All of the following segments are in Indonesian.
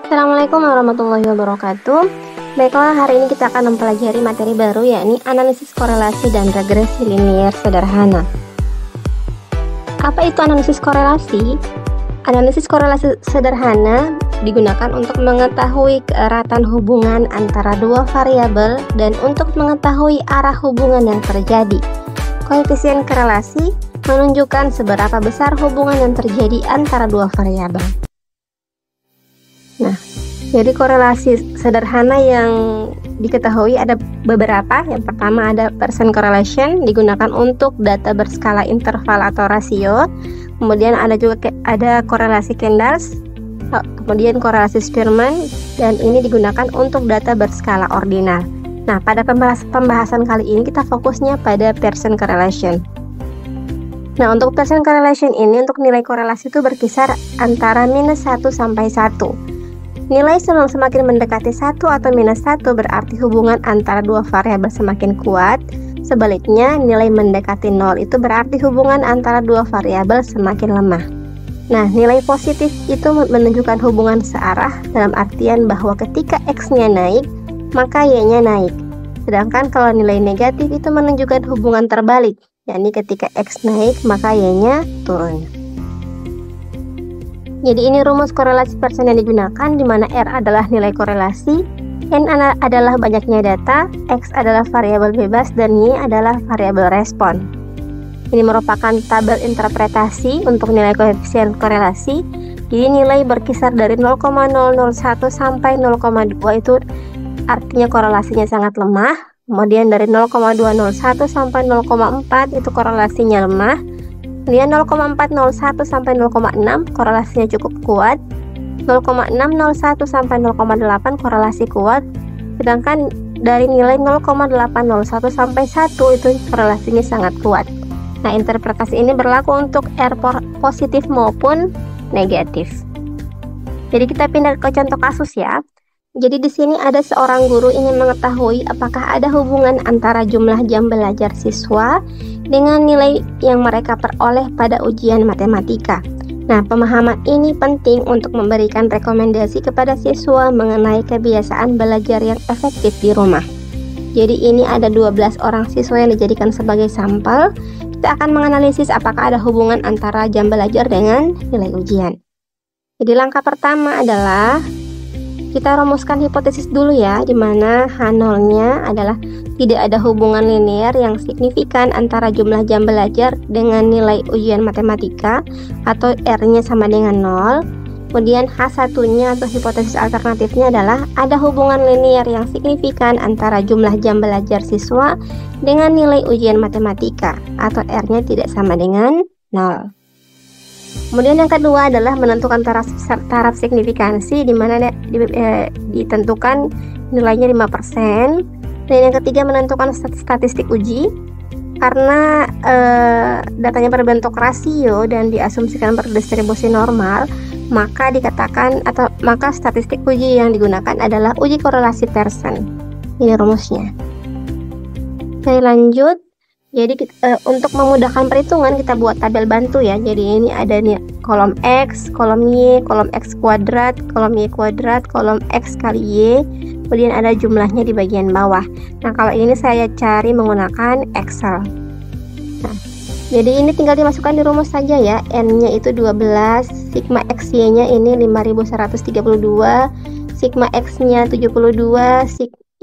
Assalamualaikum warahmatullahi wabarakatuh. Baiklah, hari ini kita akan mempelajari materi baru, yakni analisis korelasi dan regresi linier sederhana. Apa itu analisis korelasi? Analisis korelasi sederhana digunakan untuk mengetahui keeratan hubungan antara dua variabel dan untuk mengetahui arah hubungan yang terjadi. Koefisien korelasi menunjukkan seberapa besar hubungan yang terjadi antara dua variabel. Nah, jadi korelasi sederhana yang diketahui ada beberapa. Yang pertama ada percent correlation, digunakan untuk data berskala interval atau rasio. Kemudian ada juga korelasi Kendall, kemudian korelasi Spearman, dan ini digunakan untuk data berskala ordinal. Nah, pada pembahasan kali ini kita fokusnya pada percent correlation. Nah, untuk percent correlation ini, untuk nilai korelasi itu berkisar antara -1 sampai 1. Nilai semakin mendekati 1 atau -1 berarti hubungan antara dua variabel semakin kuat. Sebaliknya, nilai mendekati 0 itu berarti hubungan antara dua variabel semakin lemah. Nah, nilai positif itu menunjukkan hubungan searah dalam artian bahwa ketika X-nya naik, maka Y-nya naik. Sedangkan kalau nilai negatif itu menunjukkan hubungan terbalik, yakni ketika X naik, maka Y-nya turun. Jadi ini rumus korelasi persen yang digunakan, di mana R adalah nilai korelasi, N adalah banyaknya data, X adalah variabel bebas, dan Y adalah variabel respon. Ini merupakan tabel interpretasi untuk nilai koefisien korelasi. Jadi nilai berkisar dari 0,001 sampai 0,2 itu artinya korelasinya sangat lemah. Kemudian dari 0,201 sampai 0,4 itu korelasinya lemah. Kemudian 0,401 sampai 0,6 korelasinya cukup kuat. 0,601 sampai 0,8 korelasi kuat. Sedangkan dari nilai 0,801 sampai 1 itu korelasinya sangat kuat. Nah, interpretasi ini berlaku untuk R positif maupun negatif. Jadi kita pindah ke contoh kasus ya. Jadi di sini ada seorang guru ingin mengetahui apakah ada hubungan antara jumlah jam belajar siswa dengan nilai yang mereka peroleh pada ujian matematika. Nah, pemahaman ini penting untuk memberikan rekomendasi kepada siswa mengenai kebiasaan belajar yang efektif di rumah. Jadi ini ada 12 orang siswa yang dijadikan sebagai sampel. Kita akan menganalisis apakah ada hubungan antara jam belajar dengan nilai ujian. Jadi langkah pertama adalah kita rumuskan hipotesis dulu ya, di mana H0-nya adalah tidak ada hubungan linear yang signifikan antara jumlah jam belajar dengan nilai ujian matematika atau R-nya sama dengan 0. Kemudian H1-nya atau hipotesis alternatifnya adalah ada hubungan linear yang signifikan antara jumlah jam belajar siswa dengan nilai ujian matematika atau R-nya tidak sama dengan 0. Kemudian yang kedua adalah menentukan taraf signifikansi, di mana ditentukan nilainya 5%. Dan yang ketiga menentukan statistik uji. Karena datanya berbentuk rasio dan diasumsikan berdistribusi normal, maka maka statistik uji yang digunakan adalah uji korelasi persen. Ini rumusnya. Saya lanjut. Jadi untuk memudahkan perhitungan kita buat tabel bantu ya. Jadi ini ada nih kolom X, kolom Y, kolom X kuadrat, kolom Y kuadrat, kolom X kali Y. Kemudian ada jumlahnya di bagian bawah. Nah, kalau ini saya cari menggunakan Excel. Nah, jadi ini tinggal dimasukkan di rumus saja ya. N-nya itu 12, sigma XY-nya ini 5132, sigma X-nya 72,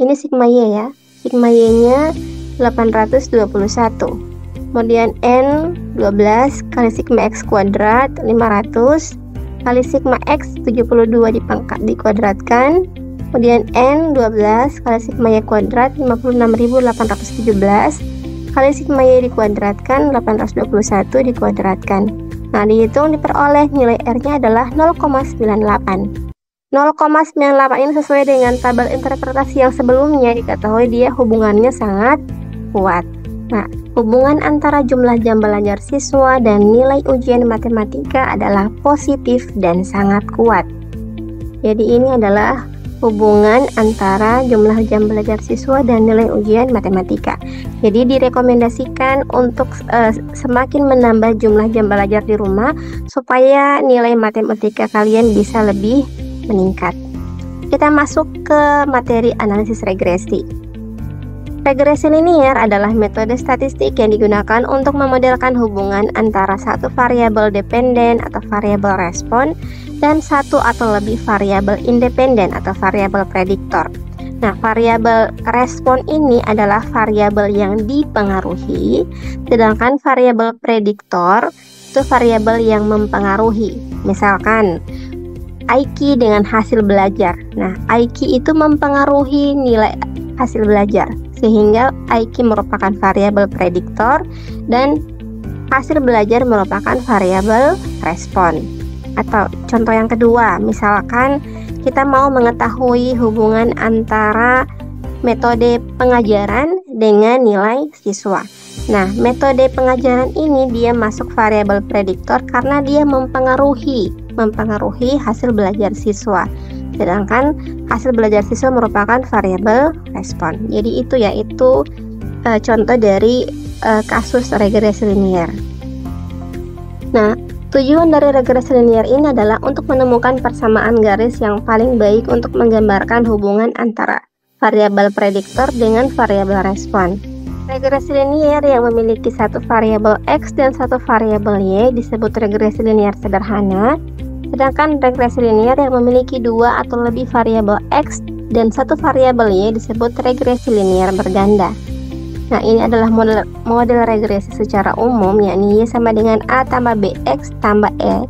ini sigma Y ya. Sigma Y-nya 821. Kemudian N 12 kali sigma X kuadrat 500 kali sigma X 72 dikuadratkan. Kemudian N 12 kali sigma Y kuadrat 56.817 kali sigma Y dikuadratkan 821 dikuadratkan. Nah, dihitung diperoleh nilai R-nya adalah 0,98. 0,98 ini sesuai dengan tabel interpretasi yang sebelumnya, diketahui dia hubungannya sangat kuat. Nah, hubungan antara jumlah jam belajar siswa dan nilai ujian matematika adalah positif dan sangat kuat. Jadi ini adalah hubungan antara jumlah jam belajar siswa dan nilai ujian matematika. Jadi direkomendasikan untuk semakin menambah jumlah jam belajar di rumah supaya nilai matematika kalian bisa lebih meningkat. kita masuk ke materi analisis regresi. Regresi linier adalah metode statistik yang digunakan untuk memodelkan hubungan antara satu variabel dependen atau variabel respon dan satu atau lebih variabel independen atau variabel prediktor. Nah, variabel respon ini adalah variabel yang dipengaruhi, sedangkan variabel prediktor itu variabel yang mempengaruhi. Misalkan IQ dengan hasil belajar. Nah, IQ itu mempengaruhi nilai hasil belajar, sehingga IQ merupakan variabel prediktor dan hasil belajar merupakan variabel respon. Atau contoh yang kedua, misalkan kita mau mengetahui hubungan antara metode pengajaran dengan nilai siswa. Nah, metode pengajaran ini dia masuk variabel prediktor karena dia mempengaruhi hasil belajar siswa. Sedangkan hasil belajar siswa merupakan variabel respon. Jadi itu contoh dari kasus regresi linier. Nah, tujuan dari regresi linier ini adalah untuk menemukan persamaan garis yang paling baik untuk menggambarkan hubungan antara variabel prediktor dengan variabel respon. Regresi linier yang memiliki satu variabel X dan satu variabel Y disebut regresi linier sederhana. Sedangkan regresi linier yang memiliki dua atau lebih variabel X dan satu variabel Y disebut regresi linier berganda. Nah, ini adalah model regresi secara umum, yakni Y sama dengan A tambah BX tambah E,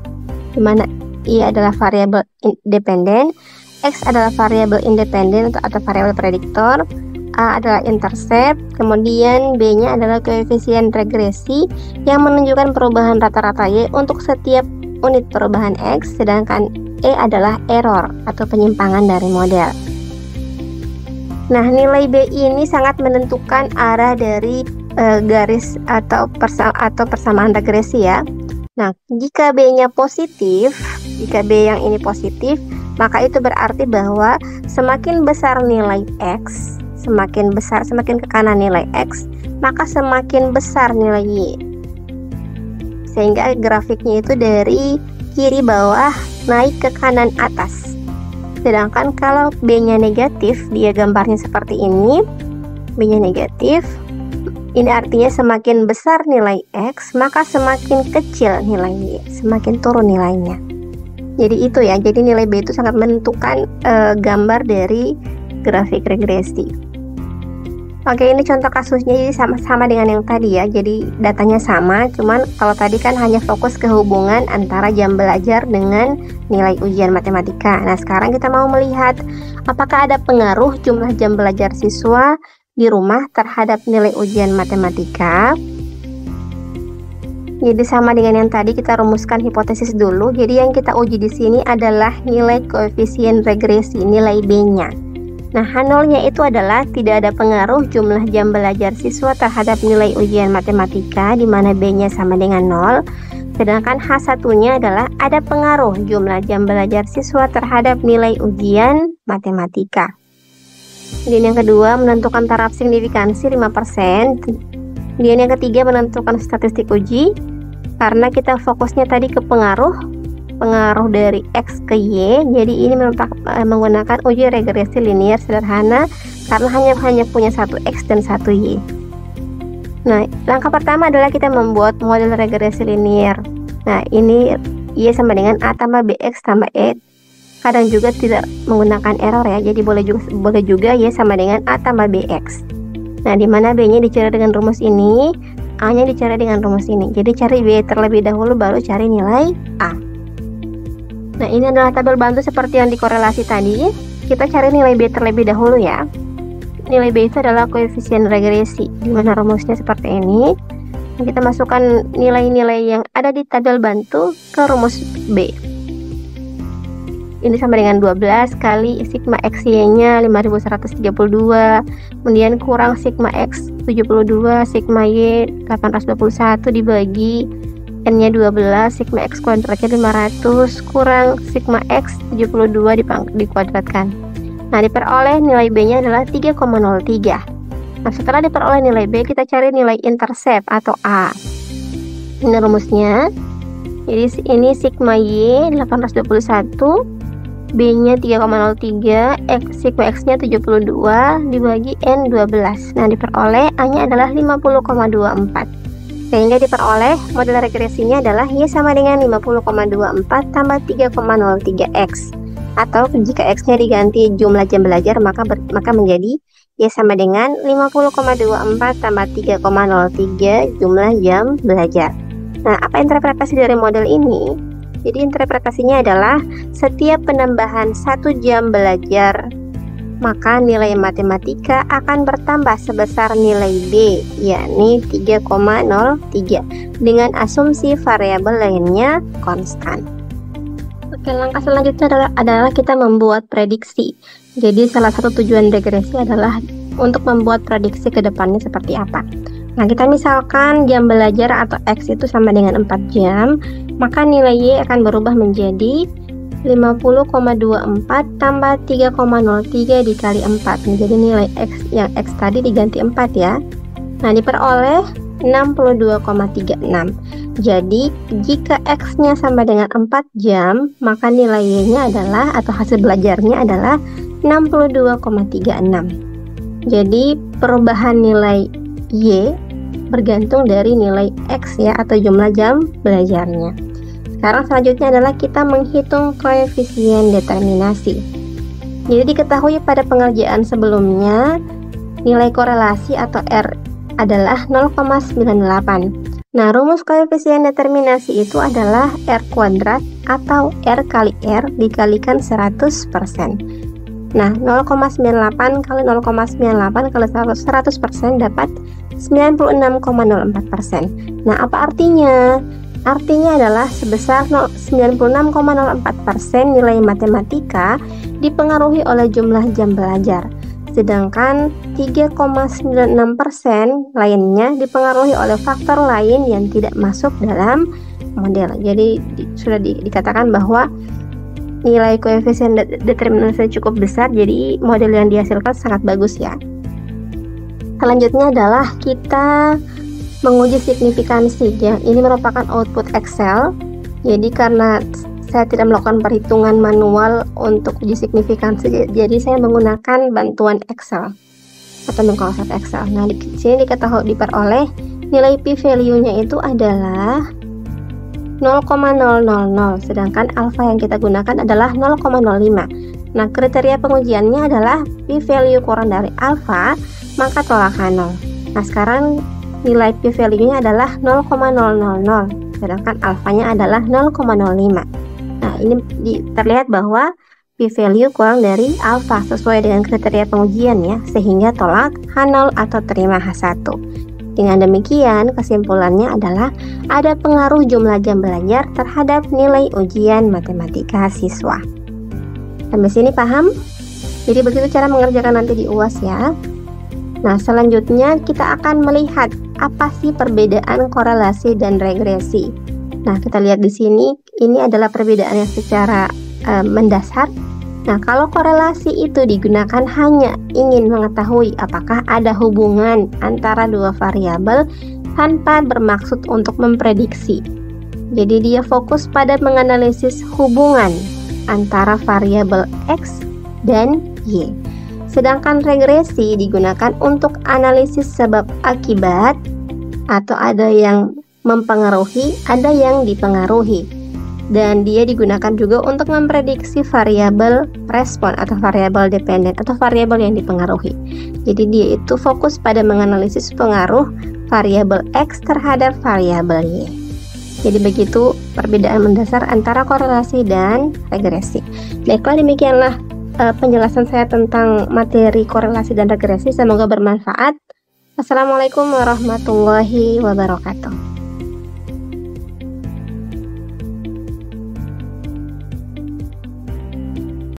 di mana Y adalah variabel dependen, X adalah variabel independen atau variabel prediktor, A adalah intercept, kemudian B-nya adalah koefisien regresi yang menunjukkan perubahan rata-rata Y untuk setiap unit perubahan X, sedangkan E adalah error atau penyimpangan dari model. Nah, nilai B ini sangat menentukan arah dari garis atau persamaan regresi ya. Nah, jika B-nya positif, jika B yang ini positif, maka itu berarti bahwa semakin besar nilai X, semakin ke kanan nilai X, maka semakin besar nilai Y. Sehingga grafiknya itu dari kiri bawah naik ke kanan atas. Sedangkan kalau B-nya negatif, dia gambarnya seperti ini. B-nya negatif, ini artinya semakin besar nilai X, maka semakin kecil nilai Y, semakin turun nilainya. Jadi itu ya, jadi nilai B itu sangat menentukan gambar dari grafik regresi. Oke, ini contoh kasusnya, jadi sama dengan yang tadi ya, jadi datanya sama, cuman kalau tadi kan hanya fokus ke hubungan antara jam belajar dengan nilai ujian matematika. Nah, sekarang kita mau melihat apakah ada pengaruh jumlah jam belajar siswa di rumah terhadap nilai ujian matematika. Jadi sama dengan yang tadi, kita rumuskan hipotesis dulu. Jadi yang kita uji di sini adalah nilai koefisien regresi, nilai B-nya. Nah, H0-nya itu adalah tidak ada pengaruh jumlah jam belajar siswa terhadap nilai ujian matematika, di mana B-nya sama dengan 0. Sedangkan H1-nya adalah ada pengaruh jumlah jam belajar siswa terhadap nilai ujian matematika. Kemudian yang kedua, menentukan taraf signifikansi 5%. Kemudian yang ketiga, menentukan statistik uji. Karena kita fokusnya tadi ke pengaruh dari X ke Y, jadi ini menggunakan uji regresi linier sederhana karena hanya punya satu X dan satu Y. Nah, langkah pertama adalah kita membuat model regresi linier. Nah, ini Y sama dengan A tambah BX tambah E. Kadang juga tidak menggunakan error ya, jadi boleh juga Y sama dengan A tambah BX. Nah, di mana B-nya dicari dengan rumus ini, A-nya dicari dengan rumus ini. Jadi cari B terlebih dahulu, baru cari nilai A. Nah, ini adalah tabel bantu seperti yang dikorelasi tadi. Kita cari nilai B terlebih dahulu ya. Nilai B itu adalah koefisien regresi, di mana rumusnya seperti ini. Kita masukkan nilai-nilai yang ada di tabel bantu ke rumus B. Ini sama dengan 12 kali sigma XY-nya 5132, kemudian kurang sigma X 72, sigma Y 821 dibagi N-nya 12, sigma X kuadratnya 500, kurang sigma X 72 dikuadratkan. Nah, diperoleh nilai B-nya adalah 3,03. Nah, setelah diperoleh nilai B, kita cari nilai intercept atau A. Ini rumusnya. Jadi ini sigma Y 821 B-nya 3,03, siku X-nya 72, dibagi N12. Nah, diperoleh A-nya adalah 50,24. Sehingga diperoleh model regresinya adalah Y sama dengan 50,24 tambah 3,03X. Atau jika X-nya diganti jumlah jam belajar, maka menjadi Y sama dengan 50,24 tambah 3,03 jumlah jam belajar. Nah, apa interpretasi dari model ini? Jadi interpretasinya adalah setiap penambahan 1 jam belajar, maka nilai matematika akan bertambah sebesar nilai B, yakni 3,03, dengan asumsi variabel lainnya konstan. Oke, langkah selanjutnya adalah kita membuat prediksi. Jadi salah satu tujuan regresi adalah untuk membuat prediksi ke depannya seperti apa. Nah, kita misalkan jam belajar atau X itu sama dengan 4 jam, maka nilai Y akan berubah menjadi 50,24 tambah 3,03 dikali 4. Jadi nilai X yang X tadi diganti 4 ya. Nah, diperoleh 62,36. Jadi jika X-nya sama dengan 4 jam, maka nilai Y-nya adalah, atau hasil belajarnya adalah 62,36. Jadi perubahan nilai Y bergantung dari nilai X ya, atau jumlah jam belajarnya. Sekarang selanjutnya adalah kita menghitung koefisien determinasi. Jadi diketahui pada pengerjaan sebelumnya nilai korelasi atau R adalah 0,98. Nah, rumus koefisien determinasi itu adalah R kuadrat atau R kali R dikalikan 100%. Nah, 0,98 kali 0,98 kali 100% dapat 96,04%. Nah, apa artinya? Artinya adalah sebesar 96,04% nilai matematika dipengaruhi oleh jumlah jam belajar, sedangkan 3,96% lainnya dipengaruhi oleh faktor lain yang tidak masuk dalam model. Jadi sudah dikatakan bahwa nilai koefisien determinasi cukup besar, jadi model yang dihasilkan sangat bagus ya. Selanjutnya adalah kita menguji signifikansi. Ini merupakan output Excel. Jadi karena saya tidak melakukan perhitungan manual untuk uji signifikansi, jadi saya menggunakan bantuan Excel atau mengkonsep Excel. Nah, di sini diperoleh nilai p-value-nya itu adalah 0,000, sedangkan alfa yang kita gunakan adalah 0,05. Nah, kriteria pengujiannya adalah p-value kurang dari alfa, maka tolakkan 0. Nah, sekarang nilai p-value-nya adalah 0,000, sedangkan alfanya adalah 0,05. Nah, ini terlihat bahwa p-value kurang dari alfa sesuai dengan kriteria pengujian ya, sehingga tolak H0 atau terima H1. Dengan demikian, kesimpulannya adalah ada pengaruh jumlah jam belajar terhadap nilai ujian matematika siswa. Sampai sini paham? Jadi begitu cara mengerjakan nanti di UAS ya. Nah, selanjutnya kita akan melihat apa sih perbedaan korelasi dan regresi. Nah, kita lihat di sini, ini adalah perbedaannya secara mendasar. Nah, kalau korelasi itu digunakan hanya ingin mengetahui apakah ada hubungan antara dua variabel tanpa bermaksud untuk memprediksi. Jadi dia fokus pada menganalisis hubungan antara variabel X dan Y. Sedangkan regresi digunakan untuk analisis sebab akibat, atau ada yang mempengaruhi, ada yang dipengaruhi. Dan dia digunakan juga untuk memprediksi variabel respon atau variabel dependen atau variabel yang dipengaruhi. Jadi dia itu fokus pada menganalisis pengaruh variabel X terhadap variabel Y. Jadi begitu perbedaan mendasar antara korelasi dan regresi. Baiklah, demikianlah penjelasan saya tentang materi korelasi dan regresi. Semoga bermanfaat. Assalamualaikum warahmatullahi wabarakatuh.